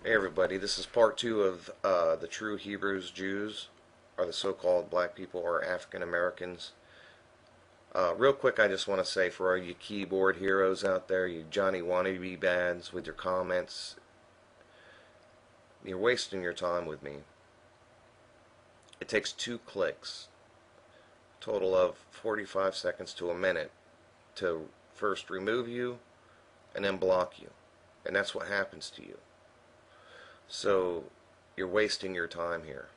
Hey everybody, this is part two of the true Hebrews Jews, or the so-called black people, or African Americans. Real quick, I just want to say for all you keyboard heroes out there, you Johnny wannabe bads with your comments, you're wasting your time with me. It takes 2 clicks, total of 45 seconds to a minute, to first remove you and then block you. And that's what happens to you. So you're wasting your time here.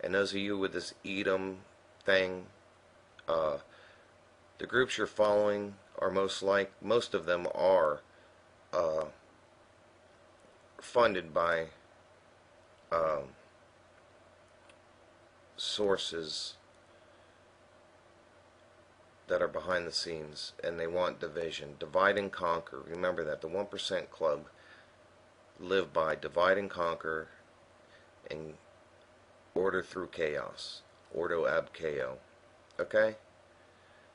And those of you with this Edom thing, the groups you're following are most of them are uh, funded by sources that are behind the scenes, and they want division, divide and conquer. Remember that the 1% Club live by divide and conquer and order through chaos, ordo ab chao. Okay?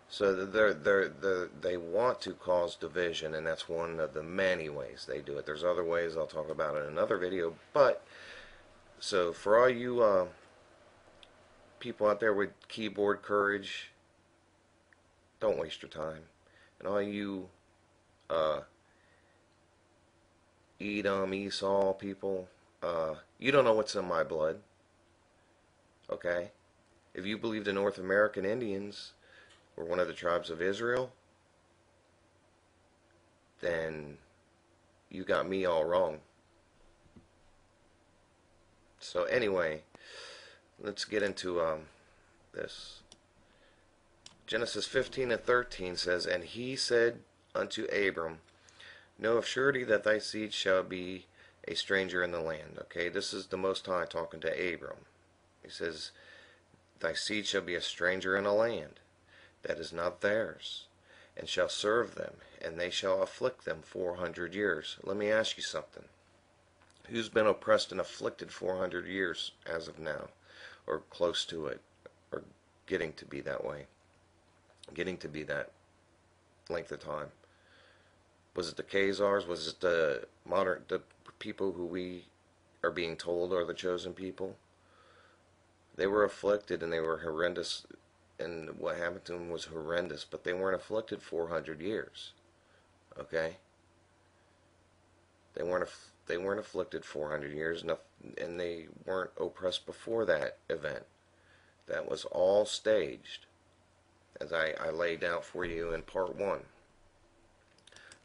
So they want to cause division, and that's one of the many ways they do it. There's other ways I'll talk about in another video, but so for all you people out there with keyboard courage, don't waste your time. And all you Edom, Esau people, you don't know what's in my blood. Okay? If you believe the North American Indians were one of the tribes of Israel, then you got me all wrong. So anyway, let's get into this. Genesis 15:13 says, "And he said unto Abram, Know of surety that thy seed shall be a stranger in the land." Okay, this is the Most High talking to Abram. He says, "Thy seed shall be a stranger in a land that is not theirs, and shall serve them, and they shall afflict them 400 years." Let me ask you something. Who's been oppressed and afflicted 400 years as of now, or close to it, or getting to be that way, getting to be that length of time? Was it the Khazars? Was it the people who we are being told are the chosen people? They were afflicted, and they were horrendous, and what happened to them was horrendous, but they weren't afflicted 400 years. Okay? They weren't afflicted 400 years, and they weren't oppressed before that event. That was all staged, as I laid out for you in part 1.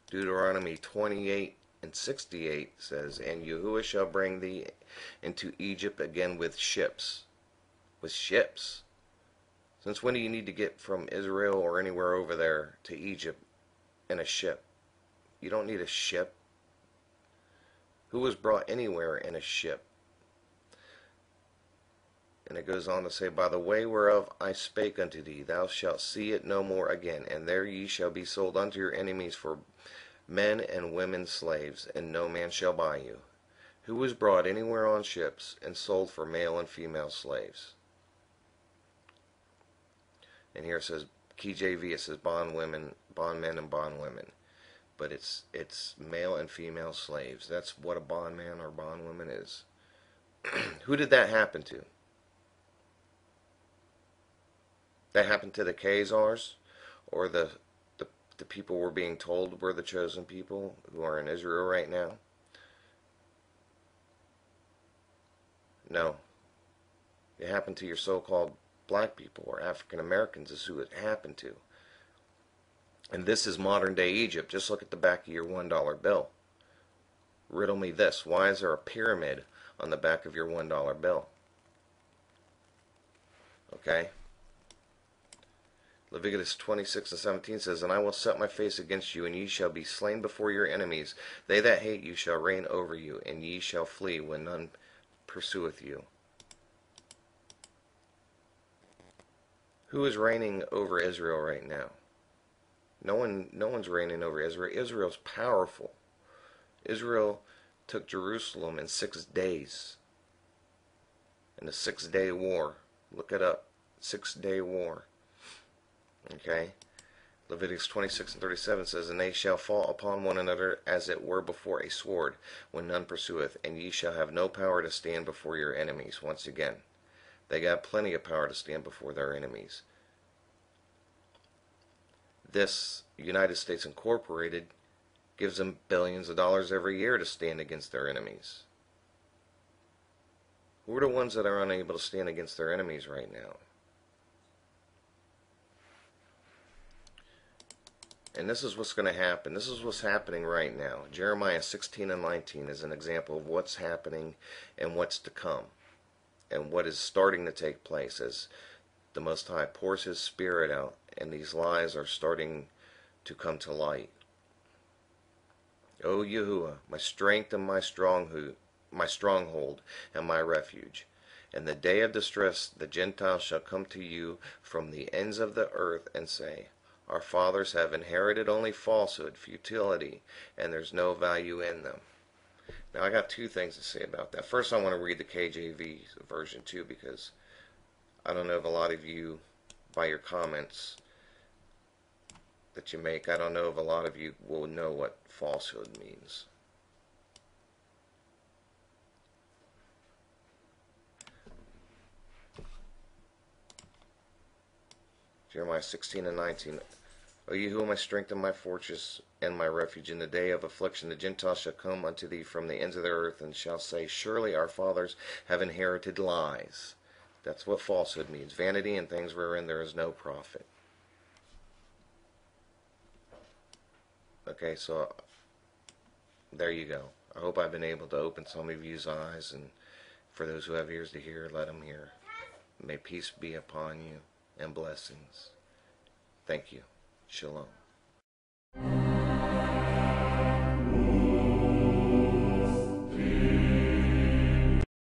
Deuteronomy 28:68 says, "And Yahuwah shall bring thee into Egypt again with ships." With ships. Since when do you need to get from Israel or anywhere over there to Egypt in a ship? You don't need a ship. Who was brought anywhere in a ship? And it goes on to say, "By the way whereof I spake unto thee, thou shalt see it no more again, and there ye shall be sold unto your enemies for men and women slaves, and no man shall buy you." Who was brought anywhere on ships and sold for male and female slaves? And here it says, KJV, it says bondmen and bondwomen. But it's male and female slaves. That's what a bondman or bondwoman is. Who did that happen to? That happened to the Khazars, or the people we're being told were the chosen people who are in Israel right now? No. It happened to your so-called black people, or African Americans is who it happened to. And this is modern day Egypt. Just look at the back of your $1 bill. Riddle me this. Why is there a pyramid on the back of your $1 bill? Okay? Leviticus 26:17 says, "And I will set my face against you, and ye shall be slain before your enemies. They that hate you shall reign over you, and ye shall flee when none pursueth you." Who is reigning over Israel right now? No one's reigning over Israel. Israel's powerful. Israel took Jerusalem in 6 days. In the 6-day war. Look it up. 6-day war. Okay? Leviticus 26:37 says, And they shall fall upon one another as it were before a sword, when none pursueth, and ye shall have no power to stand before your enemies. Once again, they got plenty of power to stand before their enemies. This United States Incorporated gives them billions of dollars every year to stand against their enemies. Who are the ones that are unable to stand against their enemies right now? And this is what's going to happen. This is what's happening right now. Jeremiah 16:19 is an example of what's happening and what's to come, and what is starting to take place as the Most High pours His Spirit out, and these lies are starting to come to light. O Yahuwah, my strength and my stronghold and my refuge. In the day of distress the Gentiles shall come to you from the ends of the earth and say, Our fathers have inherited only falsehood, futility, and there's no value in them. Now I got two things to say about that. First, I want to read the KJV version too, because I don't know if a lot of you, by your comments that you make, I don't know if a lot of you will know what falsehood means. Jeremiah 16:19. O Yahuwah, my strength and my fortress and my refuge, in the day of affliction the Gentiles shall come unto thee from the ends of the earth, and shall say, Surely our fathers have inherited lies. That's what falsehood means. Vanity and things wherein there is no profit. Okay, so there you go. I hope I've been able to open some of you's eyes, and for those who have ears to hear, let them hear. May peace be upon you and blessings. Thank you. Shalom.